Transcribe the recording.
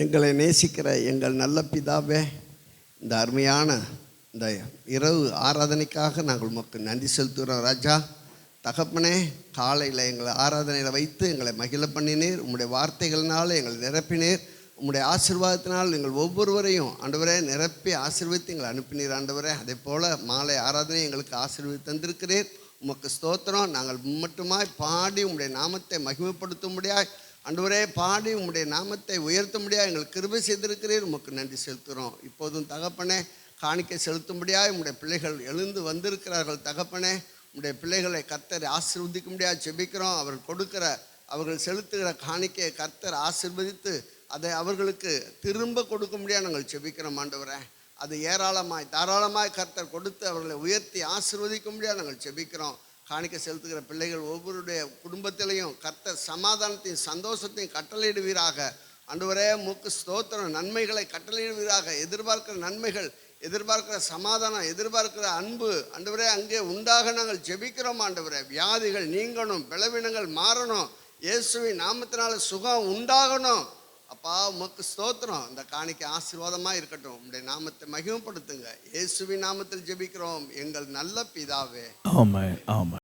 எங்களை நேசிக்கிற எங்கள் நல்ல பிதாவே, இந்த அருமையான இந்த இரவு ஆராதனைக்காக நாங்கள் உமக்கு நன்றி செலுத்துகிறோம். ராஜா தகப்பனே, காலையில் எங்களை ஆராதனையில் வைத்து எங்களை மகிழ பண்ணினீர். உம்முடைய வார்த்தைகளினால் எங்களை நிரப்பினீர். உம்முடைய ஆசீர்வாதத்தினால் எங்கள் ஒவ்வொருவரையும் ஆண்டவரே நிரப்பி ஆசீர்வதித்து எங்களை அனுப்பினீர். ஆண்டவரே, அதே போல் மாலை ஆராதனை எங்களுக்கு ஆசீர்வதித்து தந்திருக்கிறீர். உமக்கு ஸ்தோத்திரம். நாங்கள் மட்டுமாய் பாடி உம்முடைய நாமத்தை மகிமைப்படுத்தும்படியாய் ஆண்டவரே பாடி உம்முடைய நாமத்தை உயர்த்தும்படியாக எங்களுக்கு கிருபை செய்திருக்கிறீர். உமக்கு நன்றி செலுத்துகிறோம். இப்போதும் தகப்பனே, காணிக்கை செலுத்தும்படியாக உம்முடைய பிள்ளைகள் எழுந்து வந்திருக்கிறார்கள். தகப்பனே, உம்முடைய பிள்ளைகளை கர்த்தர் ஆசீர்வதிக்கும்படியாக ஜெபிக்கிறோம். அவர்கள் செலுத்துகிற காணிக்கையை கர்த்தர் ஆசீர்வதித்து அதை அவர்களுக்கு திரும்ப கொடுக்க முடியாது நாங்கள் ஜெபிக்கிறோம். ஆண்டவரே, அது ஏராளமாய் தாராளமாய் கர்த்தர் கொடுத்து அவர்களை உயர்த்தி ஆசீர்வதிக்க முடியாது நாங்கள் ஜெபிக்கிறோம். காணிக்கை செலுத்துகிற பிள்ளைகள் ஒவ்வொருடைய குடும்பத்திலையும் கர்த்தர் சமாதானத்தையும் சந்தோஷத்தையும் கட்டளையிடுவீராக. ஆண்டவரே, உமக்கு ஸ்தோத்திரம். நன்மைகளை கட்டளையிடுவீராக. எதிர்பார்க்கிற நன்மைகள், எதிர்பார்க்கிற சமாதானம், எதிர்பார்க்கிற அன்பு ஆண்டவரே அங்கே உண்டாக நாங்கள் ஜெபிக்கிறோம். ஆண்டவரே, வியாதிகள் நீங்கணும், பலவீனங்கள் மாறணும், இயேசுவின் நாமத்தினால சுகம் உண்டாகணும். அப்பா, உமக்கு ஸ்தோத்திரம். இந்த காணிக்கை ஆசீர்வாதமாக இருக்கட்டும். உம்முடைய நாமத்தை மகிமைப்படுத்துங்க. இயேசுவின் நாமத்தில் ஜெபிக்கிறோம் எங்கள் நல்ல பிதாவே. ஆமென், ஆமென்.